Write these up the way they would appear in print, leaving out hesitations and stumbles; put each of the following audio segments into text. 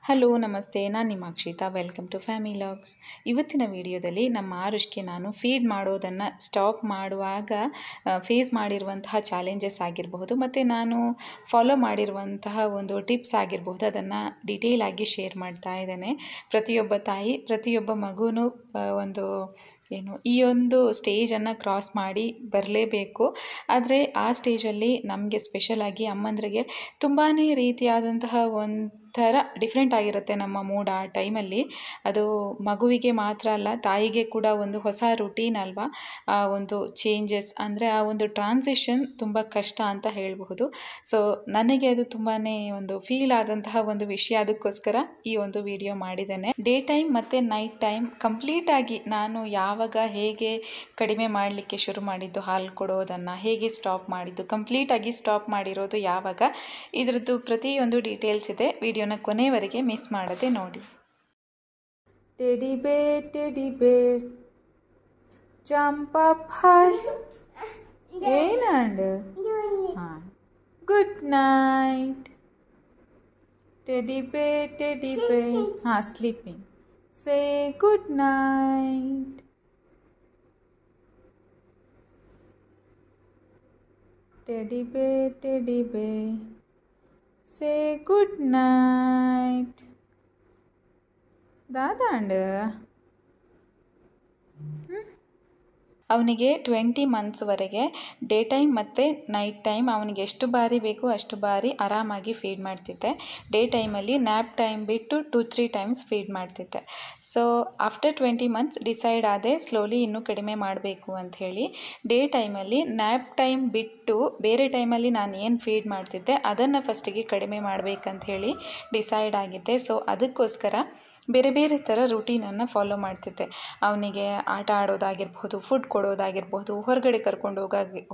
Hello ನಮಸ್ತೆ, ನಾನು ನಿಮ್ಮ Akshita. Welcome to family logs. ಇವತ್ತಿನ ವಿಡಿಯೋದಲ್ಲಿ ನಮ್ಮ ಆರುಷ್ಗೆ ನಾನು ಫೀಡ್ ಮಾಡೋದನ್ನು ಸ್ಟಾಪ್ ಮಾಡುವಾಗ ಫೇಸ್ ಮಾಡಿರುವಂತಹ ಚಾಲೆಂಜಸ್ ಆಗಿರಬಹುದು ಮತ್ತು ನಾನು ಫಾಲೋ ಮಾಡಿರುವಂತಹ ಒಂದು ಟಿಪ್ಸ್ ಆಗಿರಬಹುದು, ಅದನ್ನು ಡೀಟೇಲ್ ಆಗಿ ಶೇರ್ ಮಾಡ್ತಾ ಇದ್ದೇನೆ. ಪ್ರತಿಯೊಬ್ಬ ತಾಯಿ, ಪ್ರತಿಯೊಬ್ಬ ಮಗುನೂ ಈ ಒಂದು ಸ್ಟೇಜನ್ನು ಕ್ರಾಸ್ ಮಾಡಿ ಬರಲೇಬೇಕು. ಆದರೆ ಆ ಸ್ಟೇಜಲ್ಲಿ ನಮಗೆ ಸ್ಪೆಷಲಾಗಿ ಅಮ್ಮಂದ್ರಿಗೆ ತುಂಬಾ ರೀತಿಯಾದಂತಹ ಒಂಥರ ಡಿಫ್ರೆಂಟ್ ಆಗಿರುತ್ತೆ ನಮ್ಮ ಮೂಡ್ ಆ ಟೈಮಲ್ಲಿ. ಅದು ಮಗುವಿಗೆ ಮಾತ್ರ ಅಲ್ಲ, ತಾಯಿಗೆ ಕೂಡ ಒಂದು ಹೊಸ ರುಟೀನ್ ಅಲ್ವಾ. ಆ ಒಂದು ಚೇಂಜಸ್ ಅಂದರೆ ಆ ಒಂದು ಟ್ರಾನ್ಸಿಷನ್ ತುಂಬ ಕಷ್ಟ ಅಂತ ಹೇಳಬಹುದು. ಸೊ ನನಗೆ ಅದು ತುಂಬಾ ಒಂದು ಫೀಲ್ ಆದಂತಹ ಒಂದು ವಿಷಯ, ಅದಕ್ಕೋಸ್ಕರ ಈ ಒಂದು ವಿಡಿಯೋ ಮಾಡಿದ್ದೇನೆ. ಡೇ ಟೈಮ್ ಮತ್ತು ನೈಟ್ ಟೈಮ್ ಕಂಪ್ಲೀಟಾಗಿ ನಾನು ಯಾವಾಗ ಹೇಗೆ ಕಡಿಮೆ ಮಾಡಲಿಕ್ಕೆ ಶುರು ಮಾಡಿದ್ದು, ಹಾಲು ಕೊಡೋದನ್ನು ಹೇಗೆ ಸ್ಟಾಪ್ ಮಾಡಿದ್ದು, ಕಂಪ್ಲೀಟಾಗಿ ಸ್ಟಾಪ್ ಮಾಡಿರೋದು ಯಾವಾಗ, ಇದರದ್ದು ಪ್ರತಿಯೊಂದು ಡೀಟೇಲ್ಸ್ ಇದೆ. ವಿಡಿಯೋನ ಕೊನೆವರೆಗೆ ಮಿಸ್ ಮಾಡದೆ ನೋಡಿ. Teddy bear jump up high and good night. Teddy bear sleeping. Say good night. Teddy bear, say good night. ದಾದಾಂಡ ಅವನಿಗೆ 20 ಮಂತ್ಸ್ವರೆಗೆ ಡೇ ಟೈಮ್ ಮತ್ತು ನೈಟ್ ಟೈಮ್ ಅವನಿಗೆ ಎಷ್ಟು ಬಾರಿ ಬೇಕು ಅಷ್ಟು ಬಾರಿ ಆರಾಮಾಗಿ ಫೀಡ್ ಮಾಡ್ತಿದ್ದೆ. ಡೇ ಟೈಮಲ್ಲಿ ನ್ಯಾಪ್ ಟೈಮ್ ಬಿಟ್ಟು 2-3 ಟೈಮ್ಸ್ ಫೀಡ್ ಮಾಡ್ತಿದ್ದೆ. ಸೊ ಆಫ್ಟರ್ 20 ಮಂತ್ಸ್ ಡಿಸೈಡ್ ಆದೆ ಸ್ಲೋಲಿ ಇನ್ನೂ ಕಡಿಮೆ ಮಾಡಬೇಕು ಅಂಥೇಳಿ. ಡೇ ಟೈಮಲ್ಲಿ ನ್ಯಾಪ್ ಟೈಮ್ ಬಿಟ್ಟು ಬೇರೆ ಟೈಮಲ್ಲಿ ನಾನು ಏನು ಫೀಡ್ ಮಾಡ್ತಿದ್ದೆ ಅದನ್ನು ಫಸ್ಟಿಗೆ ಕಡಿಮೆ ಮಾಡಬೇಕಂತ ಹೇಳಿ ಡಿಸೈಡ್ ಆಗಿದ್ದೆ. ಸೊ ಅದಕ್ಕೋಸ್ಕರ ಬೇರೆ ಬೇರೆ ಥರ ರುಟೀನನ್ನು ಫಾಲೋ ಮಾಡ್ತಿದ್ದೆ. ಅವನಿಗೆ ಆಟ ಆಡೋದಾಗಿರ್ಬೋದು, ಫುಡ್ ಕೊಡೋದಾಗಿರ್ಬೋದು, ಹೊರಗಡೆ ಕರ್ಕೊಂಡು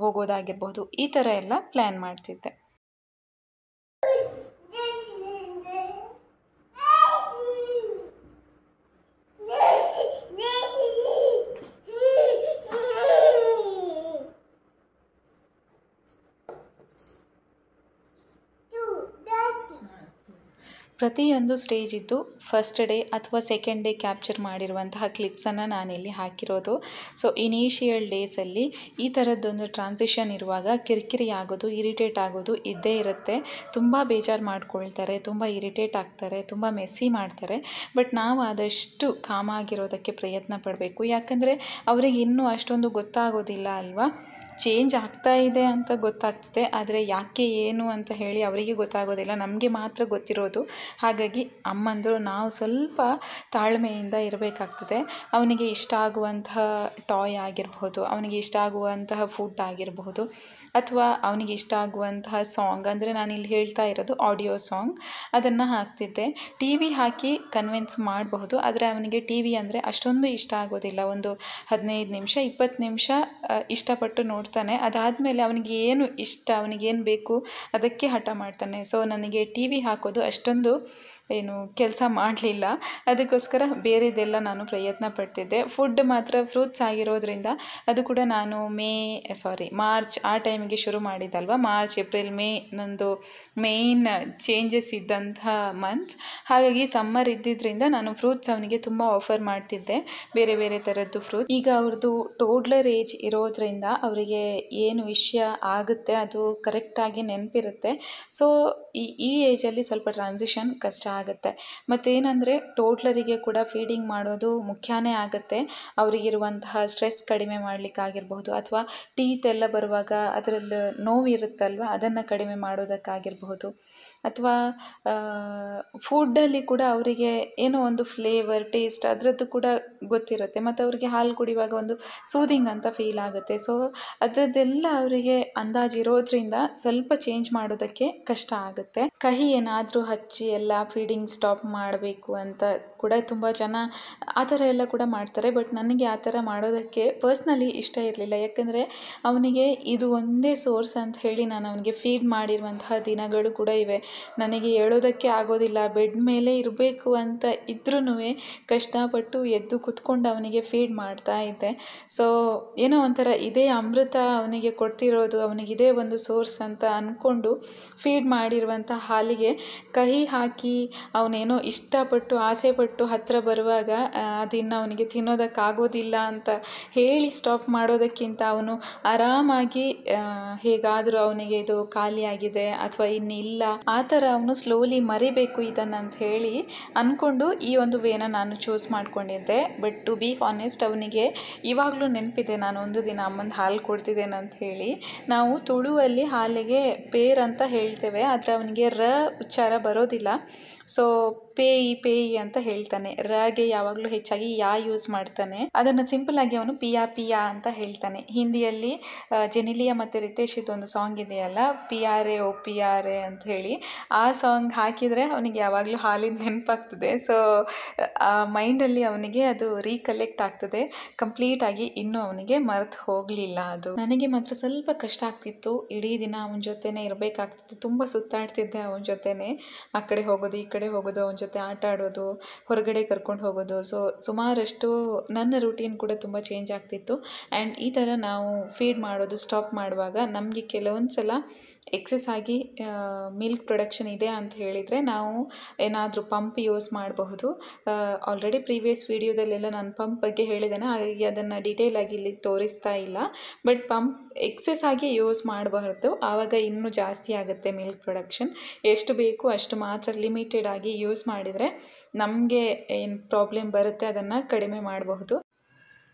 ಹೋಗೋದಾಗಿರ್ಬೋದು, ಈ ಥರ ಎಲ್ಲ ಪ್ಲ್ಯಾನ್ ಮಾಡ್ತಿದ್ದೆ. ಪ್ರತಿಯೊಂದು ಸ್ಟೇಜ್ ಇದ್ದು ಫಸ್ಟ್ ಡೇ ಅಥವಾ ಸೆಕೆಂಡ್ ಡೇ ಕ್ಯಾಪ್ಚರ್ ಮಾಡಿರುವಂತಹ ಕ್ಲಿಪ್ಸನ್ನು ನಾನಿಲ್ಲಿ ಹಾಕಿರೋದು. ಸೊ ಇನಿಷಿಯಲ್ ಡೇಸಲ್ಲಿ ಈ ಥರದ್ದೊಂದು ಟ್ರಾನ್ಸಿಷನ್ ಇರುವಾಗ ಕಿರಿಕಿರಿ ಆಗೋದು, ಇರಿಟೇಟ್ ಆಗೋದು ಇದ್ದೇ ಇರುತ್ತೆ. ತುಂಬ ಬೇಜಾರು ಮಾಡ್ಕೊಳ್ತಾರೆ, ತುಂಬ ಇರಿಟೇಟ್ ಆಗ್ತಾರೆ, ತುಂಬ ಮೆಸ್ಸಿ ಮಾಡ್ತಾರೆ. ಬಟ್ ನಾವು ಆದಷ್ಟು ಕಾಮಾಗಿರೋದಕ್ಕೆ ಪ್ರಯತ್ನ ಪಡಬೇಕು. ಯಾಕಂದರೆ ಅವರಿಗೆ ಇನ್ನೂ ಅಷ್ಟೊಂದು ಗೊತ್ತಾಗೋದಿಲ್ಲ ಅಲ್ವಾ. ಚೇಂಜ್ ಆಗ್ತಾ ಇದೆ ಅಂತ ಗೊತ್ತಾಗ್ತದೆ, ಆದರೆ ಯಾಕೆ ಏನು ಅಂತ ಹೇಳಿ ಅವರಿಗೆ ಗೊತ್ತಾಗೋದಿಲ್ಲ, ನಮಗೆ ಮಾತ್ರ ಗೊತ್ತಿರೋದು. ಹಾಗಾಗಿ ಅಮ್ಮಂದರು ನಾವು ಸ್ವಲ್ಪ ತಾಳ್ಮೆಯಿಂದ ಇರಬೇಕಾಗ್ತದೆ. ಅವನಿಗೆ ಇಷ್ಟ ಆಗುವಂತಹ ಟಾಯ್ ಆಗಿರಬಹುದು, ಅವನಿಗೆ ಇಷ್ಟ ಆಗುವಂತಹ ಫುಡ್ ಆಗಿರಬಹುದು, ಅಥವಾ ಅವನಿಗೆ ಇಷ್ಟ ಆಗುವಂತಹ ಸಾಂಗ್, ಅಂದರೆ ನಾನಿಲ್ಲಿ ಹೇಳ್ತಾ ಇರೋದು ಆಡಿಯೋ ಸಾಂಗ್, ಅದನ್ನು ಹಾಕ್ತಿದ್ದೆ. ಟಿ ವಿ ಹಾಕಿ ಕನ್ವಿನ್ಸ್ ಮಾಡಬಹುದು, ಆದರೆ ಅವನಿಗೆ ಟಿ ವಿ ಅಂದರೆ ಅಷ್ಟೊಂದು ಇಷ್ಟ ಆಗೋದಿಲ್ಲ. ಒಂದು 15 ನಿಮಿಷ 20 ನಿಮಿಷ ಇಷ್ಟಪಟ್ಟು ನೋಡ್ತಾನೆ. ಅದಾದಮೇಲೆ ಅವನಿಗೆ ಏನು ಇಷ್ಟ, ಅವನಿಗೇನು ಬೇಕು ಅದಕ್ಕೆ ಹಠ ಮಾಡ್ತಾನೆ. ಸೊ ನನಗೆ ಟಿ ವಿ ಹಾಕೋದು ಅಷ್ಟೊಂದು ಕೆಲಸ ಮಾಡಲಿಲ್ಲ. ಅದಕ್ಕೋಸ್ಕರ ಬೇರೆದೆಲ್ಲ ನಾನು ಪ್ರಯತ್ನ ಪಡ್ತಿದ್ದೆ. ಫುಡ್ ಮಾತ್ರ ಫ್ರೂಟ್ಸ್ ಆಗಿರೋದ್ರಿಂದ ಅದು ಕೂಡ ನಾನು ಮಾರ್ಚ್ ಆ ಟೈಮಿಗೆ ಶುರು ಮಾಡಿದ್ದಲ್ವ. ಮಾರ್ಚ್, ಏಪ್ರಿಲ್, ಮೇ ನಂದು ಮೇಯ್ನ್ ಚೇಂಜಸ್ ಇದ್ದಂಥ ಮಂತ್ಸ್. ಹಾಗಾಗಿ ಸಮ್ಮರ್ ಇದ್ದಿದ್ದರಿಂದ ನಾನು ಫ್ರೂಟ್ಸ್ ಅವನಿಗೆ ತುಂಬ ಆಫರ್ ಮಾಡ್ತಿದ್ದೆ, ಬೇರೆ ಬೇರೆ ಥರದ್ದು ಫ್ರೂಟ್ಸ್. ಈಗ ಅವ್ರದ್ದು ಟೋಡ್ಲರ್ ಏಜ್ ಇರೋದ್ರಿಂದ ಅವರಿಗೆ ಏನು ವಿಷಯ ಆಗುತ್ತೆ ಅದು ಕರೆಕ್ಟಾಗಿ ನೆನಪಿರುತ್ತೆ. ಸೊ ಈ ಏಜಲ್ಲಿ ಸ್ವಲ್ಪ ಟ್ರಾನ್ಸಿಷನ್ ಕಷ್ಟ ಆಗುತ್ತೆ. ಮತ್ತೇನೆಂದರೆ ಟೋಡ್ಲರಿಗೆ ಕೂಡ ಫೀಡಿಂಗ್ ಮಾಡೋದು ಮುಖ್ಯನೇ ಆಗುತ್ತೆ. ಅವರಿಗಿರುವಂತಹ ಸ್ಟ್ರೆಸ್ ಕಡಿಮೆ ಮಾಡಲಿಕ್ಕಾಗಿರ್ಬಹುದು, ಅಥವಾ ಟೀತ್ ಎಲ್ಲ ಬರುವಾಗ ಅದರಲ್ಲಿ ನೋವಿರುತ್ತಲ್ವ ಅದನ್ನು ಕಡಿಮೆ ಮಾಡೋದಕ್ಕಾಗಿರಬಹುದು, ಅಥವಾ ಫುಡ್ಡಲ್ಲಿ ಕೂಡ ಅವರಿಗೆ ಏನೋ ಒಂದು ಫ್ಲೇವರ್, ಟೇಸ್ಟ್ ಅದರದ್ದು ಕೂಡ ಗೊತ್ತಿರುತ್ತೆ. ಮತ್ತು ಅವರಿಗೆ ಹಾಲು ಕುಡಿಯುವಾಗ ಒಂದು ಸೂದಿಂಗ್ ಅಂತ ಫೀಲ್ ಆಗುತ್ತೆ. ಸೊ ಅದರದ್ದೆಲ್ಲ ಅವರಿಗೆ ಅಂದಾಜಿರೋದ್ರಿಂದ ಸ್ವಲ್ಪ ಚೇಂಜ್ ಮಾಡೋದಕ್ಕೆ ಕಷ್ಟ ಆಗುತ್ತೆ. ಕಹಿ ಏನಾದರೂ ಹಚ್ಚಿ ಎಲ್ಲ ಫೀಡಿಂಗ್ ಸ್ಟಾಪ್ ಮಾಡಬೇಕು ಅಂತ ಕೂಡ ತುಂಬ ಜನ ಆ ಥರ ಎಲ್ಲ ಕೂಡ ಮಾಡ್ತಾರೆ. ಬಟ್ ನನಗೆ ಆ ಥರ ಮಾಡೋದಕ್ಕೆ ಪರ್ಸ್ನಲಿ ಇಷ್ಟ ಇರಲಿಲ್ಲ. ಯಾಕಂದರೆ ಅವನಿಗೆ ಇದು ಒಂದೇ ಸೋರ್ಸ್ ಅಂತ ಹೇಳಿ ನಾನು ಅವನಿಗೆ ಫೀಡ್ ಮಾಡಿರುವಂತಹ ದಿನಗಳು ಕೂಡ ಇವೆ. ನನಗೆ ಹೇಳೋದಕ್ಕೆ ಆಗೋದಿಲ್ಲ, ಬೆಡ್ ಮೇಲೆ ಇರಬೇಕು ಅಂತ ಇದ್ರೂ ಕಷ್ಟಪಟ್ಟು ಎದ್ದು ಕುತ್ಕೊಂಡು ಅವನಿಗೆ ಫೀಡ್ ಮಾಡ್ತಾ ಇದ್ದೆ. ಸೊ ಏನೋ ಒಂಥರ ಇದೇ ಅಮೃತ ಅವನಿಗೆ ಕೊಡ್ತಿರೋದು, ಅವನಿಗಿದೇ ಒಂದು ಸೋರ್ಸ್ ಅಂತ ಅಂದ್ಕೊಂಡು ಫೀಡ್ ಮಾಡಿರುವಂಥ ಹಾಲಿಗೆ ಕಹಿ ಹಾಕಿ ಅವನೇನೋ ಇಷ್ಟಪಟ್ಟು ಆಸೆಪಟ್ಟು ಹತ್ತಿರ ಬರುವಾಗ ಅದನ್ನು ಅವನಿಗೆ ತಿನ್ನೋದಕ್ಕಾಗೋದಿಲ್ಲ ಅಂತ ಹೇಳಿ ಸ್ಟಾಪ್ ಮಾಡೋದಕ್ಕಿಂತ ಅವನು ಆರಾಮಾಗಿ ಹೇಗಾದರೂ ಅವನಿಗೆ ಇದು ಖಾಲಿಯಾಗಿದೆ ಅಥವಾ ಇನ್ನಿಲ್ಲ ಆ ಥರ ಅವನು ಸ್ಲೋಲಿ ಮರಿಬೇಕು ಇದನ್ನು ಅಂತ ಹೇಳಿ ಅಂದ್ಕೊಂಡು ಈ ಒಂದು ವೇನ ನಾನು ಚೂಸ್ ಮಾಡ್ಕೊಂಡಿದ್ದೆ. ಬಟ್ ಟು ಬಿ ಆನೆಸ್ಟ್ ಅವನಿಗೆ ಇವಾಗಲೂ ನೆನಪಿದೆ, ನಾನು ಒಂದು ದಿನ ಅಮ್ಮನ ಹಾಲು ಕೊಡ್ತಿದ್ದೇನೆ ಅಂತ ಹೇಳಿ. ನಾವು ತುಳುವಲ್ಲಿ ಹಾಲಿಗೆ ಪೇರ್ ಅಂತ ಹೇಳ್ತೇವೆ, ಆದರೆ ಅವನಿಗೆ ಉಚ್ಚಾರ ಬರೋದಿಲ್ಲ. ಸೊ ಪೇಯಿ ಅಂತ ಹೇಳ್ತಾನೆ. ಗೆ ಯಾವಾಗಲೂ ಹೆಚ್ಚಾಗಿ ಯೂಸ್ ಮಾಡ್ತಾನೆ. ಅದನ್ನು ಸಿಂಪಲ್ ಆಗಿ ಅವನು ಪಿಯಾ ಅಂತ ಹೇಳ್ತಾನೆ. ಹಿಂದಿಯಲ್ಲಿ ಜೆನಿಲಿಯಾ ಮತ್ತು ರಿತೇಶ್ ಇದೊಂದು ಸಾಂಗ್ ಇದೆಯಲ್ಲ, ಪಿಯಾರೆ ಓ ಪಿಯಾರೆ ಅಂತ ಹೇಳಿ, ಆ ಸಾಂಗ್ ಹಾಕಿದರೆ ಅವನಿಗೆ ಯಾವಾಗಲೂ ಹಾಲಿನ ನೆನಪಾಗ್ತದೆ. ಸೊ ಆ ಮೈಂಡಲ್ಲಿ ಅವನಿಗೆ ಅದು ರೀಕಲೆಕ್ಟ್ ಆಗ್ತದೆ ಕಂಪ್ಲೀಟಾಗಿ. ಇನ್ನೂ ಅವನಿಗೆ ಮರೆತು ಹೋಗಲಿಲ್ಲ ಅದು. ನನಗೆ ಮಾತ್ರ ಸ್ವಲ್ಪ ಕಷ್ಟ ಆಗ್ತಿತ್ತು. ಇಡೀ ದಿನ ಅವನ ಜೊತೆನೇ ಇರಬೇಕಾಗ್ತಿತ್ತು. ತುಂಬ ಸುತ್ತಾಡ್ತಿದ್ದೆ ಅವನ ಜೊತೆನೇ, ಆ ಕಡೆ ಹೋಗೋದು ಈ ಕಡೆ ಹೋಗೋದು, ಅವನ ಜೊತೆ ಆಟ ಆಡೋದು, ಹೊರಗಡೆ ಕರ್ಕೊಂಡು ಹೋಗೋದು. ಸೊ ಸುಮಾರಷ್ಟು ನನ್ನ ರೂಟೀನ್ ಕೂಡ ತುಂಬ ಚೇಂಜ್ ಆಗ್ತಿತ್ತು. ಆ್ಯಂಡ್ ಈ ಥರ ನಾವು ಫೀಡ್ ಮಾಡೋದು ಸ್ಟಾಪ್ ಮಾಡುವಾಗ ನಮಗೆ ಕೆಲವೊಂದು ಸಲ ಎಕ್ಸೆಸ್ ಆಗಿ ಮಿಲ್ಕ್ ಪ್ರೊಡಕ್ಷನ್ ಇದೆ ಅಂತ ಹೇಳಿದರೆ ನಾವು ಏನಾದರೂ ಪಂಪ್ ಯೂಸ್ ಮಾಡಬಹುದು. ಆಲ್ರೆಡಿ ಪ್ರೀವಿಯಸ್ ವೀಡಿಯೋದಲ್ಲೆಲ್ಲ ನಾನು ಪಂಪ್ ಬಗ್ಗೆ ಹೇಳಿದ್ದೇನೆ, ಹಾಗಾಗಿ ಅದನ್ನು ಡೀಟೇಲಾಗಿ ಇಲ್ಲಿ ತೋರಿಸ್ತಾ ಇಲ್ಲ. ಬಟ್ ಪಂಪ್ ಎಕ್ಸೆಸ್ ಆಗಿ ಯೂಸ್ ಮಾಡಬಾರ್ದು, ಆವಾಗ ಇನ್ನೂ ಜಾಸ್ತಿ ಆಗುತ್ತೆ ಮಿಲ್ಕ್ ಪ್ರೊಡಕ್ಷನ್. ಎಷ್ಟು ಬೇಕು ಅಷ್ಟು ಮಾತ್ರ ಲಿಮಿಟೆಡ್ ಆಗಿ ಯೂಸ್ ಮಾಡಿದರೆ ನಮಗೆ ಏನು ಪ್ರಾಬ್ಲಮ್ ಬರುತ್ತೆ ಅದನ್ನು ಕಡಿಮೆ ಮಾಡಬಹುದು.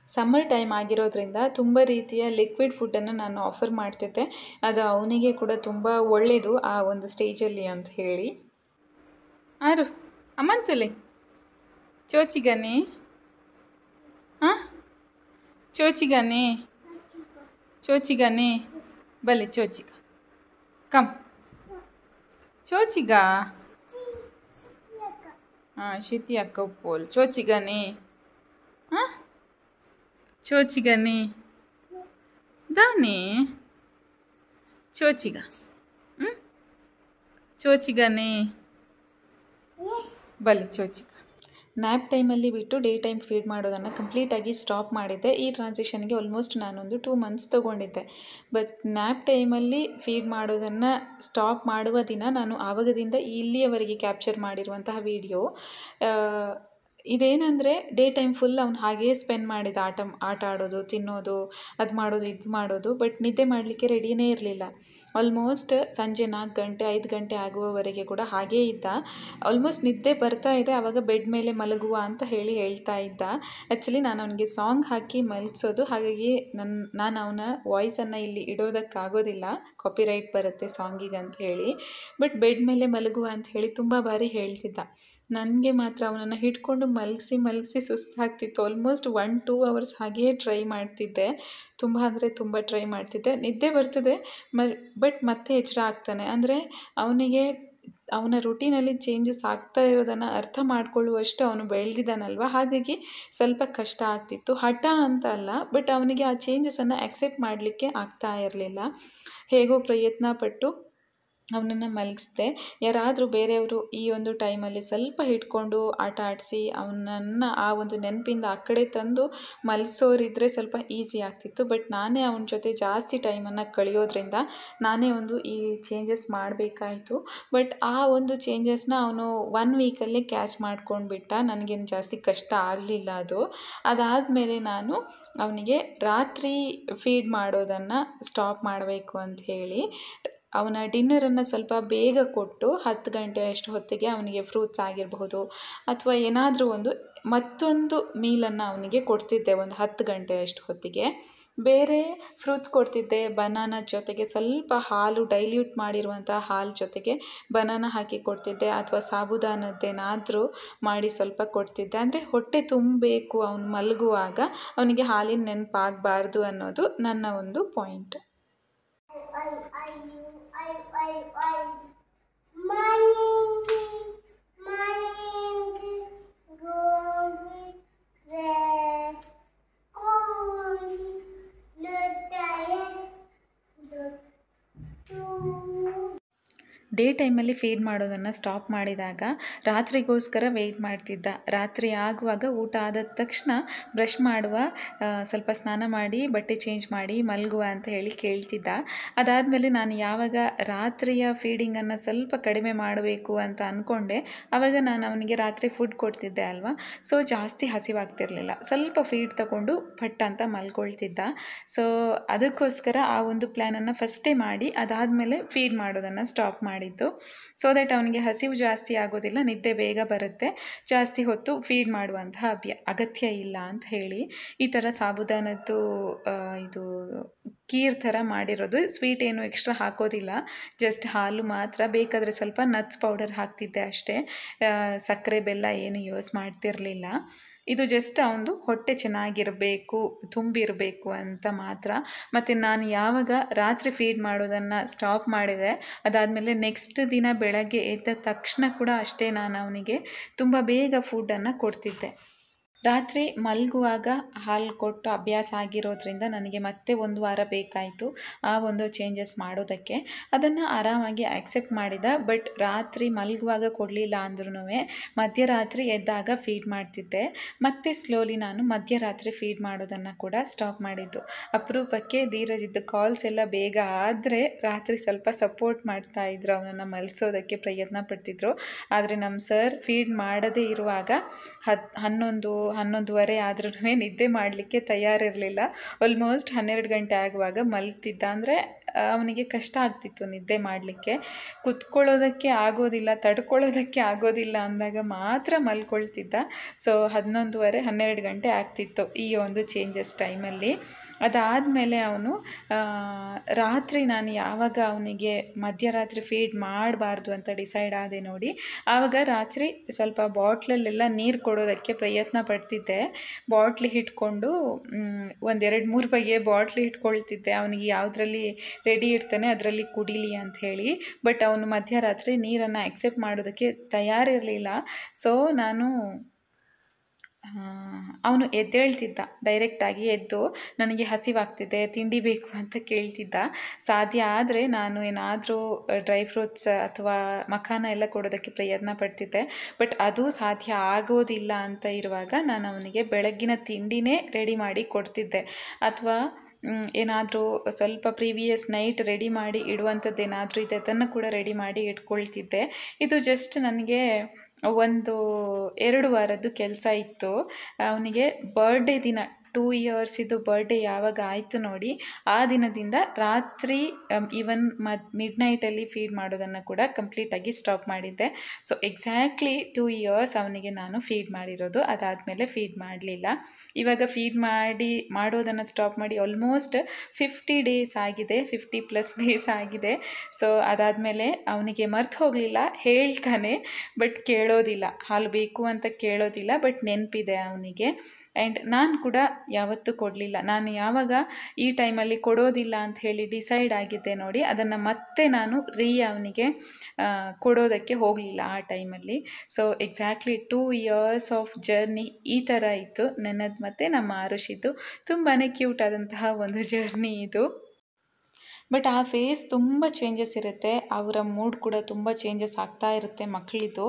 ಸಮ್ಮರ್ ಟೈಮ್ ಆಗಿರೋದ್ರಿಂದ ತುಂಬ ರೀತಿಯ ಲಿಕ್ವಿಡ್ ಫುಡ್ಡನ್ನು ನಾನು ಆಫರ್ ಮಾಡ್ತಿದ್ದೆ. ಅದು ಅವನಿಗೆ ಕೂಡ ತುಂಬ ಒಳ್ಳೆಯದು ಆ ಒಂದು ಸ್ಟೇಜಲ್ಲಿ ಅಂತ ಹೇಳಿ. ಆರು ಅಮ್ಮಂತಲೆ ಚೋಚಿಗನೆ ಹಾಂ ಚೋಚಿಗನೆ ಬಲೆ ಚೋಚಿಗ ಕಮ್ ಚೋಚಿಗ ಹಾಂ ಶಿತಿ ಅಕ್ಕ ಪೋಲ್ ಚೋಚಿಗನೆ ಹಾಂ ಚೋಚಿಗನೆ ದಾನೆ ಚೋಚಿಗ ಚೋಚಿಗನೆ ಬಲಿ ಚೋಚಿಗ. ನ್ಯಾಪ್ ಟೈಮಲ್ಲಿ ಬಿಟ್ಟು ಡೇ ಟೈಮ್ ಫೀಡ್ ಮಾಡೋದನ್ನು ಕಂಪ್ಲೀಟಾಗಿ ಸ್ಟಾಪ್ ಮಾಡಿದ್ದೆ. ಈ ಟ್ರಾನ್ಸಿಷನ್ಗೆ ಆಲ್ಮೋಸ್ಟ್ ನಾನೊಂದು 2 ಮಂತ್ಸ್ ತೊಗೊಂಡಿದ್ದೆ. ಬಟ್ ನ್ಯಾಪ್ ಟೈಮಲ್ಲಿ ಫೀಡ್ ಮಾಡೋದನ್ನು ಸ್ಟಾಪ್ ಮಾಡುವ ದಿನ ನಾನು ಆವಾಗದಿಂದ ಇಲ್ಲಿಯವರೆಗೆ ಕ್ಯಾಪ್ಚರ್ ಮಾಡಿರುವಂತಹ ವಿಡಿಯೋ ಇದೇನೆಂದರೆ, ಡೇ ಟೈಮ್ ಫುಲ್ ಅವ್ನು ಹಾಗೇ ಸ್ಪೆಂಡ್ ಮಾಡಿದ ಆಟ ಆಡೋದು, ತಿನ್ನೋದು, ಅದು ಮಾಡೋದು ಇದು ಮಾಡೋದು. ಬಟ್ ನಿದ್ದೆ ಮಾಡಲಿಕ್ಕೆ ರೆಡಿಯೇ ಇರಲಿಲ್ಲ. ಆಲ್ಮೋಸ್ಟ್ ಸಂಜೆ 4 ಗಂಟೆ 5 ಗಂಟೆ ಆಗುವವರೆಗೆ ಕೂಡ ಹಾಗೇ ಇದ್ದ. ಆಲ್ಮೋಸ್ಟ್ ನಿದ್ದೆ ಬರ್ತಾ ಇದೆ, ಆವಾಗ ಬೆಡ್ ಮೇಲೆ ಮಲಗುವ ಅಂತ ಹೇಳ್ತಾ ಇದ್ದ. ಆ್ಯಕ್ಚುಲಿ ನಾನು ಅವನಿಗೆ ಸಾಂಗ್ ಹಾಕಿ ಮಲಗಿಸೋದು, ಹಾಗಾಗಿ ನಾನು ಅವನ ವಾಯ್ಸನ್ನು ಇಲ್ಲಿ ಇಡೋದಕ್ಕಾಗೋದಿಲ್ಲ, ಕಾಪಿರೈಟ್ ಬರುತ್ತೆ ಸಾಂಗಿಗೆ ಅಂತ ಹೇಳಿ. ಬಟ್ ಬೆಡ್ ಮೇಲೆ ಮಲಗುವ ಅಂತ ಹೇಳಿ ತುಂಬ ಬಾರಿ ಹೇಳ್ತಿದ್ದ. ನನಗೆ ಮಾತ್ರ ಅವನನ್ನು ಹಿಡ್ಕೊಂಡು ಮಲಗಿಸಿ ಸುಸ್ತಾಗ್ತಿತ್ತು. ಆಲ್ಮೋಸ್ಟ್ 1-2 ಅವರ್ಸ್ ಹಾಗೆಯೇ ಟ್ರೈ ಮಾಡ್ತಿದ್ದೆ. ತುಂಬ ಅಂದರೆ ತುಂಬ ಟ್ರೈ ಮಾಡ್ತಿದ್ದೆ. ನಿದ್ದೆ ಬರ್ತದೆ ಬಟ್ ಮತ್ತೆ ಎಚ್ಚರ ಆಗ್ತಾನೆ. ಅಂದರೆ ಅವನಿಗೆ ಅವನ ರುಟೀನಲ್ಲಿ ಚೇಂಜಸ್ ಆಗ್ತಾ ಇರೋದನ್ನು ಅರ್ಥ ಮಾಡ್ಕೊಳ್ಳುವಷ್ಟು ಅವನು ಬೆಳೆದಿದ್ದಾನಲ್ವ, ಹಾಗಾಗಿ ಸ್ವಲ್ಪ ಕಷ್ಟ ಆಗ್ತಿತ್ತು. ಹಠ ಅಂತ ಅಲ್ಲ, ಬಟ್ ಅವನಿಗೆ ಆ ಚೇಂಜಸನ್ನು ಆಕ್ಸೆಪ್ಟ್ ಮಾಡಲಿಕ್ಕೆ ಆಗ್ತಾ ಇರಲಿಲ್ಲ. ಹೇಗೋ ಪ್ರಯತ್ನ ಪಟ್ಟು ಅವನನ್ನು ಮಲಗಿಸ್ದೆ. ಯಾರಾದರೂ ಬೇರೆಯವರು ಈ ಒಂದು ಟೈಮಲ್ಲಿ ಸ್ವಲ್ಪ ಹಿಡ್ಕೊಂಡು ಆಟ ಆಡಿಸಿ ಅವನನ್ನು ಆ ಒಂದು ನೆನಪಿಂದ ಆ ಕಡೆ ತಂದು ಮಲಗಿಸೋರಿದ್ರೆ ಸ್ವಲ್ಪ ಈಸಿ ಆಗ್ತಿತ್ತು. ಬಟ್ ನಾನೇ ಅವನ ಜೊತೆ ಜಾಸ್ತಿ ಟೈಮನ್ನು ಕಳೆಯೋದ್ರಿಂದ ನಾನೇ ಒಂದು ಈ ಚೇಂಜಸ್ ಮಾಡಬೇಕಾಯಿತು. ಬಟ್ ಆ ಒಂದು ಚೇಂಜಸ್ನ ಅವನು 1 ವೀಕಲ್ಲಿ ಕ್ಯಾಚ್ ಮಾಡ್ಕೊಂಡು ಬಿಟ್ಟ. ನನಗೇನು ಜಾಸ್ತಿ ಕಷ್ಟ ಆಗಲಿಲ್ಲ ಅದು. ಅದಾದಮೇಲೆ ನಾನು ಅವನಿಗೆ ರಾತ್ರಿ ಫೀಡ್ ಮಾಡೋದನ್ನು ಸ್ಟಾಪ್ ಮಾಡಬೇಕು ಅಂತ ಹೇಳಿ ಅವನ ಡಿನ್ನರನ್ನು ಸ್ವಲ್ಪ ಬೇಗ ಕೊಟ್ಟು 10 ಗಂಟೆ ಅಷ್ಟು ಹೊತ್ತಿಗೆ ಅವನಿಗೆ ಫ್ರೂಟ್ಸ್ ಆಗಿರಬಹುದು ಅಥವಾ ಏನಾದರೂ ಮತ್ತೊಂದು ಮೀಲನ್ನು ಅವನಿಗೆ ಕೊಡ್ತಿದ್ದೆ. ಒಂದು 10 ಗಂಟೆ ಅಷ್ಟು ಹೊತ್ತಿಗೆ ಬೇರೆ ಫ್ರೂಟ್ಸ್ ಕೊಡ್ತಿದ್ದೆ. ಬನಾನಾ ಜೊತೆಗೆ ಸ್ವಲ್ಪ ಹಾಲು, ಡೈಲ್ಯೂಟ್ ಮಾಡಿರುವಂಥ ಹಾಲು ಜೊತೆಗೆ ಬನಾನಾ ಹಾಕಿ ಕೊಡ್ತಿದ್ದೆ, ಅಥವಾ ಸಾಬುದಾನದ್ದೇನಾದರೂ ಮಾಡಿ ಸ್ವಲ್ಪ ಕೊಡ್ತಿದ್ದೆ. ಅಂದರೆ ಹೊಟ್ಟೆ ತುಂಬಬೇಕು ಅವನು ಮಲಗುವಾಗ, ಅವನಿಗೆ ಹಾಲಿನ ನೆನಪಾಗಬಾರ್ದು ಅನ್ನೋದು ನನ್ನ ಒಂದು ಪಾಯಿಂಟ್. ಡೇ ಟೈಮಲ್ಲಿ ಫೀಡ್ ಮಾಡೋದನ್ನು ಸ್ಟಾಪ್ ಮಾಡಿದಾಗ ರಾತ್ರಿಗೋಸ್ಕರ ವೆಯ್ಟ್ ಮಾಡ್ತಿದ್ದ. ರಾತ್ರಿ ಆಗುವಾಗ ಊಟ ಆದ ತಕ್ಷಣ ಬ್ರಷ್ ಮಾಡುವ, ಸ್ವಲ್ಪ ಸ್ನಾನ ಮಾಡಿ ಬಟ್ಟೆ ಚೇಂಜ್ ಮಾಡಿ ಮಲಗುವ ಅಂತ ಹೇಳಿ ಕೇಳ್ತಿದ್ದ. ಅದಾದಮೇಲೆ ನಾನು ಯಾವಾಗ ರಾತ್ರಿಯ ಫೀಡಿಂಗನ್ನು ಸ್ವಲ್ಪ ಕಡಿಮೆ ಮಾಡಬೇಕು ಅಂತ ಅಂದ್ಕೊಂಡೆ, ಆವಾಗ ನಾನು ಅವನಿಗೆ ರಾತ್ರಿ ಫುಡ್ ಕೊಡ್ತಿದ್ದೆ ಅಲ್ವಾ, ಸೊ ಜಾಸ್ತಿ ಹಸಿವಾಗ್ತಿರ್ಲಿಲ್ಲ. ಸ್ವಲ್ಪ ಫೀಡ್ ತಗೊಂಡು ಪಟ್ ಅಂತ ಮಲ್ಕೊಳ್ತಿದ್ದ. ಸೊ ಅದಕ್ಕೋಸ್ಕರ ಆ ಒಂದು ಪ್ಲ್ಯಾನನ್ನು ಫಸ್ಟೇ ಮಾಡಿ ಅದಾದಮೇಲೆ ಫೀಡ್ ಮಾಡೋದನ್ನು ಸ್ಟಾಪ್ ಮಾಡಿದ್ದು. ಸೊ ದಟ್ ಅವನಿಗೆ ಹಸಿವು ಜಾಸ್ತಿ ಆಗೋದಿಲ್ಲ, ನಿದ್ದೆ ಬೇಗ ಬರುತ್ತೆ, ಜಾಸ್ತಿ ಹೊತ್ತು ಫೀಡ್ ಮಾಡುವಂತಹ ಅಗತ್ಯ ಇಲ್ಲ ಅಂತ ಹೇಳಿ ಈ ಥರ ಸಾಬುದಾನದ್ದು ಇದು ಕೀರ್ ಥರ ಮಾಡಿರೋದು. ಸ್ವೀಟ್ ಏನು ಎಕ್ಸ್ಟ್ರಾ ಹಾಕೋದಿಲ್ಲ, ಜಸ್ಟ್ ಹಾಲು ಮಾತ್ರ. ಬೇಕಾದರೆ ಸ್ವಲ್ಪ ನಟ್ಸ್ ಪೌಡರ್ ಹಾಕ್ತಿದ್ದೆ ಅಷ್ಟೇ, ಸಕ್ಕರೆ ಬೆಲ್ಲ ಏನು ಯೂಸ್ ಮಾಡ್ತಿರಲಿಲ್ಲ. ಇದು ಜಸ್ಟ್ ಅವನದು ಹೊಟ್ಟೆ ಚೆನ್ನಾಗಿರಬೇಕು, ತುಂಬಿರಬೇಕು ಅಂತ ಮಾತ್ರ. ಮತ್ತು ನಾನು ಯಾವಾಗ ರಾತ್ರಿ ಫೀಡ್ ಮಾಡೋದನ್ನು ಸ್ಟಾಪ್ ಮಾಡಿದೆ, ಅದಾದಮೇಲೆ ನೆಕ್ಸ್ಟ್ ದಿನ ಬೆಳಗ್ಗೆ ಎದ್ದ ತಕ್ಷಣ ಕೂಡ ಅಷ್ಟೇ ನಾನು ಅವನಿಗೆ ತುಂಬ ಬೇಗ ಫುಡ್ಡನ್ನು ಕೊಡ್ತಿದ್ದೆ. ರಾತ್ರಿ ಮಲಗುವಾಗ ಹಾಲು ಕೊಟ್ಟು ಅಭ್ಯಾಸ ಆಗಿರೋದ್ರಿಂದ ನನಗೆ ಮತ್ತೆ 1 ವಾರ ಬೇಕಾಯಿತು ಆ ಒಂದು ಚೇಂಜಸ್ ಮಾಡೋದಕ್ಕೆ. ಅದನ್ನು ಆರಾಮಾಗಿ ಆಕ್ಸೆಪ್ಟ್ ಮಾಡಿದ. ಬಟ್ ರಾತ್ರಿ ಮಲಗುವಾಗ ಕೊಡಲಿಲ್ಲ ಅಂದ್ರೂ ಮಧ್ಯರಾತ್ರಿ ಎದ್ದಾಗ ಫೀಡ್ ಮಾಡ್ತಿದ್ದೆ. ಮತ್ತು ಸ್ಲೋಲಿ ನಾನು ಮಧ್ಯರಾತ್ರಿ ಫೀಡ್ ಮಾಡೋದನ್ನು ಕೂಡ ಸ್ಟಾಪ್ ಮಾಡಿದ್ದು. ಅಪರೂಪಕ್ಕೆ ಧೀರಜಿದ್ದು ಕಾಲ್ಸ್ ಎಲ್ಲ ಬೇಗ ಆದರೆ ರಾತ್ರಿ ಸ್ವಲ್ಪ ಸಪೋರ್ಟ್ ಮಾಡ್ತಾಯಿದ್ರು, ಅವನನ್ನು ಮಲಗಿಸೋದಕ್ಕೆ ಪ್ರಯತ್ನ ಪಡ್ತಿದ್ರು. ಆದರೆ ನಮ್ಮ ಸರ್ ಫೀಡ್ ಮಾಡದೇ ಇರುವಾಗ 11:30 ಆದ್ರೂ ನಿದ್ದೆ ಮಾಡಲಿಕ್ಕೆ ತಯಾರಿರಲಿಲ್ಲ. ಆಲ್ಮೋಸ್ಟ್ 12 ಗಂಟೆ ಆಗುವಾಗ ಮಲಗ್ತಿದ್ದ. ಅಂದರೆ ಅವನಿಗೆ ಕಷ್ಟ ಆಗ್ತಿತ್ತು ನಿದ್ದೆ ಮಾಡಲಿಕ್ಕೆ. ಕುತ್ಕೊಳ್ಳೋದಕ್ಕೆ ಆಗೋದಿಲ್ಲ, ತಡ್ಕೊಳ್ಳೋದಕ್ಕೆ ಆಗೋದಿಲ್ಲ ಅಂದಾಗ ಮಾತ್ರ ಮಲ್ಕೊಳ್ತಿದ್ದ. ಸೊ 11:30 12 ಗಂಟೆ ಆಗ್ತಿತ್ತು ಈ ಒಂದು ಚೇಂಜಸ್ ಟೈಮಲ್ಲಿ. ಅದಾದಮೇಲೆ ಅವನು ರಾತ್ರಿ ನಾನು ಯಾವಾಗ ಅವನಿಗೆ ಮಧ್ಯರಾತ್ರಿ ಫೀಡ್ ಮಾಡಬಾರ್ದು ಅಂತ ಡಿಸೈಡ್ ಆದೆ ನೋಡಿ, ಆವಾಗ ರಾತ್ರಿ ಸ್ವಲ್ಪ ಬಾಟ್ಲಲ್ಲೆಲ್ಲ ನೀರು ಕೊಡೋದಕ್ಕೆ ಪ್ರಯತ್ನ ಪಡ್ತಿದ್ದೆ. ಬಾಟ್ಲಿ ಇಟ್ಕೊಂಡು 1-2-3 ಬಗೆಯ ಬಾಟ್ಲಿ ಇಟ್ಕೊಳ್ತಿದ್ದೆ, ಅವನಿಗೆ ಯಾವುದ್ರಲ್ಲಿ ರೆಡಿ ಇರ್ತಾನೆ ಅದರಲ್ಲಿ ಕುಡೀಲಿ ಅಂಥೇಳಿ. ಬಟ್ ಅವನು ಮಧ್ಯರಾತ್ರಿ ನೀರನ್ನು ಆಕ್ಸೆಪ್ಟ್ ಮಾಡೋದಕ್ಕೆ ತಯಾರಿರಲಿಲ್ಲ. ಸೊ ನಾನು ಅವನು ಎದ್ದೇಳ್ತಿದ್ದ, ಡೈರೆಕ್ಟಾಗಿ ಎದ್ದು ನನಗೆ ಹಸಿವಾಗ್ತಿದೆ, ತಿಂಡಿ ಬೇಕು ಅಂತ ಕೇಳ್ತಿದ್ದ. ಸಾಧ್ಯ ಆದರೆ ನಾನು ಏನಾದರೂ ಡ್ರೈ ಫ್ರೂಟ್ಸ್ ಅಥವಾ ಮಖಾನ ಎಲ್ಲ ಕೊಡೋದಕ್ಕೆ ಪ್ರಯತ್ನ ಪಡ್ತಿದ್ದೆ. ಬಟ್ ಅದು ಸಾಧ್ಯ ಆಗೋದಿಲ್ಲ ಅಂತ ಇರುವಾಗ ನಾನು ಅವನಿಗೆ ಬೆಳಗ್ಗಿನ ತಿಂಡಿನೇ ರೆಡಿ ಮಾಡಿ ಕೊಡ್ತಿದ್ದೆ. ಅಥವಾ ಏನಾದರೂ ಸ್ವಲ್ಪ ಪ್ರೀವಿಯಸ್ ನೈಟ್ ರೆಡಿ ಮಾಡಿ ಇಡುವಂಥದ್ದು ಏನಾದರೂ ಇದೆ ಅದನ್ನು ಕೂಡ ರೆಡಿ ಮಾಡಿ ಇಟ್ಕೊಳ್ತಿದ್ದೆ. ಇದು ಜಸ್ಟ್ ನನಗೆ 1-2 ವಾರದ್ದು ಕೆಲಸ ಇತ್ತು. ಅವನಿಗೆ ಬರ್ಡೇ ದಿನ 2 ಇಯರ್ಸಿದ್ದು ಬರ್ಡೇ ಯಾವಾಗ ಆಯಿತು ನೋಡಿ, ಆ ದಿನದಿಂದ ರಾತ್ರಿ ಈವನ್ ಮಿಡ್ನೈಟಲ್ಲಿ ಫೀಡ್ ಮಾಡೋದನ್ನು ಕೂಡ ಕಂಪ್ಲೀಟಾಗಿ ಸ್ಟಾಪ್ ಮಾಡಿದ್ದೆ. ಸೊ ಎಕ್ಸಾಕ್ಟ್ಲಿ 2 ಇಯರ್ಸ್ ಅವನಿಗೆ ನಾನು ಫೀಡ್ ಮಾಡಿರೋದು. ಅದಾದಮೇಲೆ ಫೀಡ್ ಮಾಡಲಿಲ್ಲ. ಇವಾಗ ಫೀಡ್ ಮಾಡೋದನ್ನು ಸ್ಟಾಪ್ ಮಾಡಿ ಆಲ್ಮೋಸ್ಟ್ 50 ಡೇಸ್ ಆಗಿದೆ, 50+ ಡೇಸ್ ಆಗಿದೆ. ಸೊ ಅದಾದಮೇಲೆ ಅವನಿಗೆ ಮರ್ತು ಹೋಗಲಿಲ್ಲ, ಹೇಳ್ತಾನೆ ಬಟ್ ಕೇಳೋದಿಲ್ಲ, ಹಾಲು ಬೇಕು ಅಂತ ಕೇಳೋದಿಲ್ಲ. ಬಟ್ ನೆನಪಿದೆ ಅವನಿಗೆ. ಆ್ಯಂಡ್ ನಾನು ಕೂಡ ಯಾವತ್ತೂ ಕೊಡಲಿಲ್ಲ. ನಾನು ಯಾವಾಗ ಈ ಟೈಮಲ್ಲಿ ಕೊಡೋದಿಲ್ಲ ಅಂತ ಹೇಳಿ ಡಿಸೈಡ್ ಆಗಿದ್ದೆ ನೋಡಿ, ಅದನ್ನು ಮತ್ತೆ ನಾನು ಅವನಿಗೆ ಕೊಡೋದಕ್ಕೆ ಹೋಗಲಿಲ್ಲ ಆ ಟೈಮಲ್ಲಿ. So exactly 2 years of journey ಈ ಥರ ಇತ್ತು ನನ್ನದು ಮತ್ತು ನಮ್ಮ ಆರುಷಿದ್ದು. ತುಂಬಾ ಕ್ಯೂಟ್ ಆದಂತಹ ಒಂದು ಜರ್ನಿ ಇದು. ಬಟ್ ಆ ಫೇಸ್ ತುಂಬ ಚೇಂಜಸ್ ಇರುತ್ತೆ, ಅವರ ಮೂಡ್ ಕೂಡ ತುಂಬ ಚೇಂಜಸ್ ಆಗ್ತಾ ಇರುತ್ತೆ ಮಕ್ಕಳಿದ್ದು.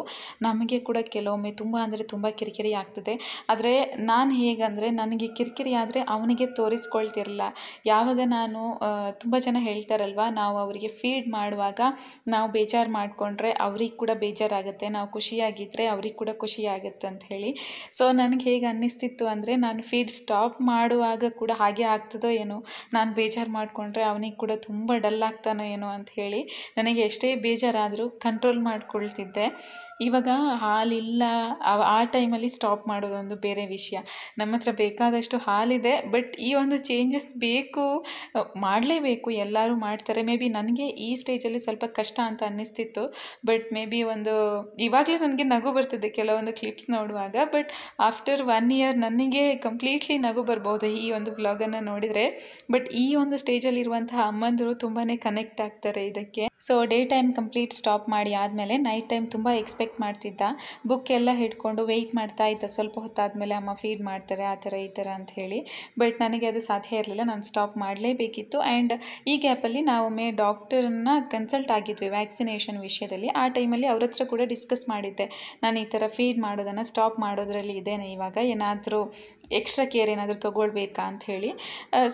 ನಮಗೆ ಕೂಡ ಕೆಲವೊಮ್ಮೆ ತುಂಬ ಅಂದರೆ ತುಂಬ ಕಿರಿಕಿರಿ ಆಗ್ತದೆ. ಆದರೆ ನಾನು ಹೇಗಂದರೆ, ನನಗೆ ಕಿರಿಕಿರಿ ಆದರೆ ಅವನಿಗೆ ತೋರಿಸ್ಕೊಳ್ತಿರಲ್ಲ. ಯಾವಾಗ ನಾನು ತುಂಬ ಜನ ಹೇಳ್ತಾರಲ್ವ, ನಾವು ಅವರಿಗೆ ಫೀಡ್ ಮಾಡುವಾಗ ನಾವು ಬೇಜಾರು ಮಾಡಿಕೊಂಡ್ರೆ ಅವ್ರಿಗೆ ಕೂಡ ಬೇಜಾರಾಗುತ್ತೆ, ನಾವು ಖುಷಿಯಾಗಿದ್ದರೆ ಅವ್ರಿಗೆ ಕೂಡ ಖುಷಿಯಾಗುತ್ತೆ ಅಂತ ಹೇಳಿ. ಸೊ ನನಗೆ ಹೇಗೆ ಅನ್ನಿಸ್ತಿತ್ತು ಅಂದರೆ, ನಾನು ಫೀಡ್ ಸ್ಟಾಪ್ ಮಾಡುವಾಗ ಕೂಡ ಹಾಗೆ ಆಗ್ತದೋ ಏನೋ, ನಾನು ಬೇಜಾರು ಮಾಡಿಕೊಂಡ್ರೆ ಅವನಿಗೆ ಕೂಡ ತುಂಬ ಡಲ್ ಆಗ್ತಾನೋ ಏನೋ ಅಂತ ಹೇಳಿ ನನಗೆ ಎಷ್ಟೇ ಬೇಜಾರಾದರೂ ಕಂಟ್ರೋಲ್ ಮಾಡ್ಕೊಳ್ತಿದ್ದೆ. ಇವಾಗ ಹಾಲಿಲ್ಲ, ಆ ಟೈಮಲ್ಲಿ ಸ್ಟಾಪ್ ಮಾಡೋದೊಂದು ಬೇರೆ ವಿಷಯ. ನಮ್ಮ ಹತ್ರ ಬೇಕಾದಷ್ಟು ಹಾಲಿದೆ, ಬಟ್ ಈ ಒಂದು ಚೇಂಜಸ್ ಬೇಕು, ಮಾಡಲೇಬೇಕು, ಎಲ್ಲರೂ ಮಾಡ್ತಾರೆ. ಮೇ ಬಿ ನನಗೆ ಈ ಸ್ಟೇಜಲ್ಲಿ ಸ್ವಲ್ಪ ಕಷ್ಟ ಅಂತ ಅನ್ನಿಸ್ತಿತ್ತು. ಬಟ್ ಮೇ ಬಿ ಇವಾಗಲೇ ನನಗೆ ನಗು ಬರ್ತಿದೆ ಕೆಲವೊಂದು ಕ್ಲಿಪ್ಸ್ ನೋಡುವಾಗ. ಬಟ್ ಆಫ್ಟರ್ 1 ಇಯರ್ ನನಗೆ ಕಂಪ್ಲೀಟ್ಲಿ ನಗು ಬರ್ಬೋದು ಈ ಒಂದು ವ್ಲಾಗನ್ನು ನೋಡಿದರೆ. ಬಟ್ ಈ ಒಂದು ಸ್ಟೇಜಲ್ಲಿರುವಂತಹ ಅಮ್ಮಂದಿರು ತುಂಬಾ ಕನೆಕ್ಟ್ ಆಗ್ತಾರೆ ಇದಕ್ಕೆ. So day time complete stop ಮಾಡಿ ಆದಮೇಲೆ ನೈಟ್ ಟೈಮ್ ತುಂಬ ಎಕ್ಸ್ಪೆಕ್ಟ್ ಎಕ್ಸ್ಪೆಕ್ಟ್ ಮಾಡ್ತಿದ್ದ. ಬುಕ್ ಎಲ್ಲ ಹಿಡ್ಕೊಂಡು ವೆಯ್ಟ್ ಮಾಡ್ತಾ ಇದ್ದ, ಸ್ವಲ್ಪ ಹೊತ್ತಾದಮೇಲೆ ಅಮ್ಮ ಫೀಡ್ ಮಾಡ್ತಾರೆ ಆ ಥರ ಈ ಥರ ಅಂತ ಹೇಳಿ. ಬಟ್ ನನಗೆ ಅದು ಸಾಧ್ಯ ಇರಲಿಲ್ಲ, ನಾನು ಸ್ಟಾಪ್ ಮಾಡಲೇಬೇಕಿತ್ತು. ಆ್ಯಂಡ್ ಈ ಗ್ಯಾಪಲ್ಲಿ ನಾವೊಮ್ಮೆ ಡಾಕ್ಟರನ್ನ ಕನ್ಸಲ್ಟ್ ಆಗಿದ್ವಿ ವ್ಯಾಕ್ಸಿನೇಷನ್ ವಿಷಯದಲ್ಲಿ. ಆ ಟೈಮಲ್ಲಿ ಅವ್ರ ಹತ್ರ ಕೂಡ ಡಿಸ್ಕಸ್ ಮಾಡಿದ್ದೆ, ನಾನು ಈ ಥರ ಫೀಡ್ ಮಾಡೋದನ್ನು ಸ್ಟಾಪ್ ಮಾಡೋದ್ರಲ್ಲಿ ಇದ್ದೇನೆ, ಇವಾಗ ಏನಾದರೂ ಎಕ್ಸ್ಟ್ರಾ ಕೇರ್ ಏನಾದರೂ ತೊಗೊಳ್ಬೇಕಾ ಅಂತ ಹೇಳಿ.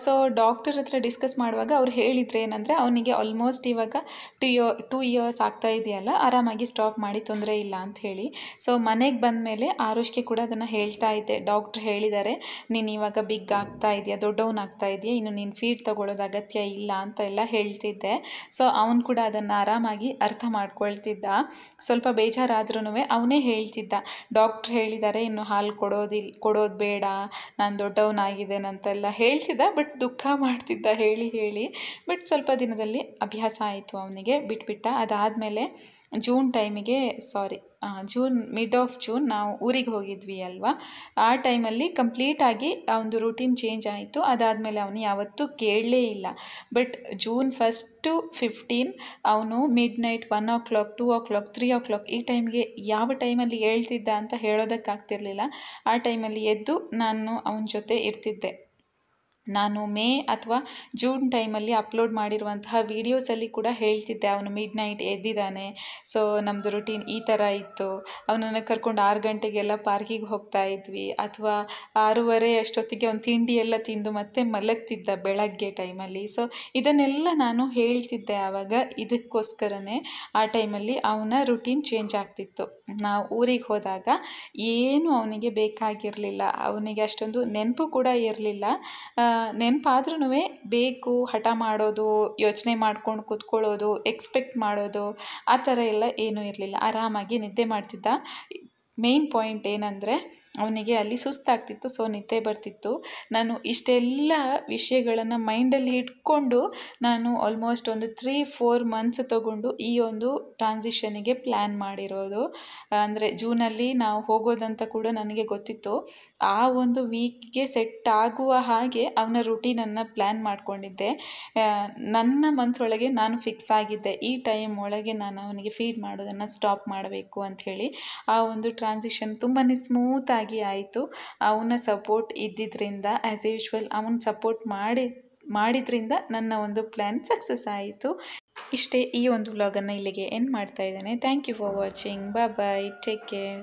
ಸೊ ಡಾಕ್ಟರ್ ಹತ್ರ ಡಿಸ್ಕಸ್ ಮಾಡುವಾಗ ಅವ್ರು ಹೇಳಿದ್ರು ಏನಂದರೆ, ಅವನಿಗೆ ಆಲ್ಮೋಸ್ಟ್ ಇವಾಗ 2 ಇಯರ್ಸ್ ಆಗ್ತಾ ಇದೆಯಲ್ಲ, ಆರಾಮಾಗಿ ಸ್ಟಾಪ್ ಮಾಡಿ, ತೊಂದರೆ ಇಲ್ಲ ಅಂತ ಹೇಳಿ. ಸೊ ಮನೆಗೆ ಬಂದಮೇಲೆ ಆರುಷ್ಗೆ ಕೂಡ ಅದನ್ನು ಹೇಳ್ತಾ ಇದ್ದೆ, ಡಾಕ್ಟ್ರ್ ಹೇಳಿದ್ದಾರೆ ನೀನು ಇವಾಗ ಬಿಗ್ ಆಗ್ತಾ ಇದೆಯಾ, ದೊಡ್ಡವನಾಗ್ತಾ ಇದೆಯಾ, ಇನ್ನು ನೀನು ಫೀಡ್ ತೊಗೊಳ್ಳೋದು ಅಗತ್ಯ ಇಲ್ಲ ಅಂತ ಎಲ್ಲ ಹೇಳ್ತಿದ್ದೆ. ಸೊ ಅವನು ಕೂಡ ಅದನ್ನು ಆರಾಮಾಗಿ ಅರ್ಥ ಮಾಡ್ಕೊಳ್ತಿದ್ದ. ಸ್ವಲ್ಪ ಬೇಜಾರಾದ್ರೂ ಅವನೇ ಹೇಳ್ತಿದ್ದ, ಡಾಕ್ಟ್ರ್ ಹೇಳಿದ್ದಾರೆ ಇನ್ನು ಹಾಲು ಕೊಡೋದು ಬೇಡ, ನಾನು ದೊಡ್ಡವನಾಗಿದ್ದೇನಂತೆಲ್ಲ ಹೇಳ್ತಿದ್ದ. ಬಟ್ ದುಃಖ ಮಾಡ್ತಿದ್ದ ಹೇಳಿ ಹೇಳಿ. ಬಟ್ ಸ್ವಲ್ಪ ದಿನದಲ್ಲಿ ಅಭ್ಯಾಸ ಆಯಿತು ಅವನಿಗೆ, ಬಿಟ್ಬಿಟ್ಟ. ಅದಾದಮೇಲೆ ಜೂನ್ ಟೈಮಿಗೆ ಮಿಡ್ ಆಫ್ ಜೂನ್ ನಾವು ಊರಿಗೆ ಹೋಗಿದ್ವಿ ಅಲ್ವಾ, ಆ ಟೈಮಲ್ಲಿ ಕಂಪ್ಲೀಟಾಗಿ ಅವನದು ರೂಟೀನ್ ಚೇಂಜ್ ಆಯಿತು. ಅದಾದಮೇಲೆ ಅವನು ಯಾವತ್ತೂ ಕೇಳಲೇ ಇಲ್ಲ. ಬಟ್ ಜೂನ್ 1 to 15 ಅವನು mid night 1 o'clock 2 o'clock 3 o'clock ಈ ಟೈಮ್ಗೆ ಯಾವ ಟೈಮಲ್ಲಿ ಹೇಳ್ತಿದ್ದ ಅಂತ ಹೇಳೋದಕ್ಕಾಗ್ತಿರ್ಲಿಲ್ಲ. ಆ ಟೈಮಲ್ಲಿ ಎದ್ದು ನಾನು ಅವನ ಜೊತೆ ಇರ್ತಿದ್ದೆ. ನಾನು ಮೇ ಅಥವಾ ಜೂನ್ ಟೈಮಲ್ಲಿ ಅಪ್ಲೋಡ್ ಮಾಡಿರುವಂತಹ ವೀಡಿಯೋಸಲ್ಲಿ ಕೂಡ ಹೇಳ್ತಿದ್ದೆ, ಅವನು ಮಿಡ್ ನೈಟ್ ಎದ್ದಿದ್ದಾನೆ, ಸೊ ನಮ್ಮದು ರುಟೀನ್ ಈ ಥರ ಇತ್ತು. ಅವನನ್ನು ಕರ್ಕೊಂಡು 6 ಗಂಟೆಗೆಲ್ಲ ಪಾರ್ಕಿಗೆ ಹೋಗ್ತಾ ಇದ್ವಿ, ಅಥವಾ 6:30 ಅಷ್ಟೊತ್ತಿಗೆ ಅವ್ನು ತಿಂಡಿ ಎಲ್ಲ ತಿಂದು ಮತ್ತೆ ಮಲಗ್ತಿದ್ದ ಬೆಳಗ್ಗೆ ಟೈಮಲ್ಲಿ. ಸೊ ಇದನ್ನೆಲ್ಲ ನಾನು ಹೇಳ್ತಿದ್ದೆ ಆವಾಗ. ಇದಕ್ಕೋಸ್ಕರನೇ ಆ ಟೈಮಲ್ಲಿ ಅವನ ರುಟೀನ್ ಚೇಂಜ್ ಆಗ್ತಿತ್ತು. ನಾವು ಊರಿಗೆ ಹೋದಾಗ ಏನು ಅವನಿಗೆ ಬೇಕಾಗಿರಲಿಲ್ಲ, ಅವನಿಗೆ ಅಷ್ಟೊಂದು ನೆನಪು ಕೂಡ ಇರಲಿಲ್ಲ. ನೆನಪಾದ್ರೂ ಬೇಕು, ಹಠ ಮಾಡೋದು, ಯೋಚನೆ ಮಾಡ್ಕೊಂಡು ಕೂತ್ಕೊಳ್ಳೋದು, ಎಕ್ಸ್ಪೆಕ್ಟ್ ಮಾಡೋದು, ಆ ಥರ ಎಲ್ಲ ಏನೂ ಇರಲಿಲ್ಲ. ಆರಾಮಾಗಿ ನಿದ್ದೆ ಮಾಡ್ತಿದ್ದ. ಮೇಯ್ನ್ ಪಾಯಿಂಟ್ ಏನಂದರೆ, ಅವನಿಗೆ ಅಲ್ಲಿ ಸುಸ್ತಾಗ್ತಿತ್ತು, ಸೊ ನಿದ್ದೆ ಬರ್ತಿತ್ತು. ನಾನು ಇಷ್ಟೆಲ್ಲ ವಿಷಯಗಳನ್ನು ಮೈಂಡಲ್ಲಿ ಇಟ್ಕೊಂಡು ನಾನು ಆಲ್ಮೋಸ್ಟ್ ಒಂದು 3-4 ಮಂತ್ಸ್ ತೊಗೊಂಡು ಈ ಒಂದು ಟ್ರಾನ್ಸಿಷನಿಗೆ ಪ್ಲ್ಯಾನ್ ಮಾಡಿರೋದು. ಅಂದರೆ ಜೂನಲ್ಲಿ ನಾವು ಹೋಗೋದಂತ ಕೂಡ ನನಗೆ ಗೊತ್ತಿತ್ತು. ಆ ಒಂದು ವೀಕ್ಗೆ ಸೆಟ್ ಆಗುವ ಹಾಗೆ ಅವನ ರುಟೀನನ್ನು ಪ್ಲ್ಯಾನ್ ಮಾಡ್ಕೊಂಡಿದ್ದೆ. ನನ್ನ ಮನಸ್ಸೊಳಗೆ ನಾನು ಫಿಕ್ಸ್ ಆಗಿದ್ದೆ, ಈ ಟೈಮ್ ಒಳಗೆ ನಾನು ಅವನಿಗೆ ಫೀಡ್ ಮಾಡೋದನ್ನು ಸ್ಟಾಪ್ ಮಾಡಬೇಕು ಅಂಥೇಳಿ. ಆ ಒಂದು ಟ್ರಾನ್ಸಿಷನ್ ತುಂಬಾ ಸ್ಮೂತಾಗಿ ಆಯಿತು. ಅವನ ಸಪೋರ್ಟ್ ಇದ್ದಿದ್ದರಿಂದ, ಆ್ಯಸ್ ಯೂಶ್ವಲ್ ಅವನ ಸಪೋರ್ಟ್ ಮಾಡಿದ್ರಿಂದ ನನ್ನ ಒಂದು ಪ್ಲ್ಯಾನ್ ಸಕ್ಸಸ್ ಆಯಿತು. ಇಷ್ಟೇ, ಈ ಒಂದು ವ್ಲಾಗನ್ನು ಇಲ್ಲಿಗೆ ಎಂಡ್ ಮಾಡ್ತಾ ಇದ್ದೇನೆ. Thank you for watching. Bye, take care.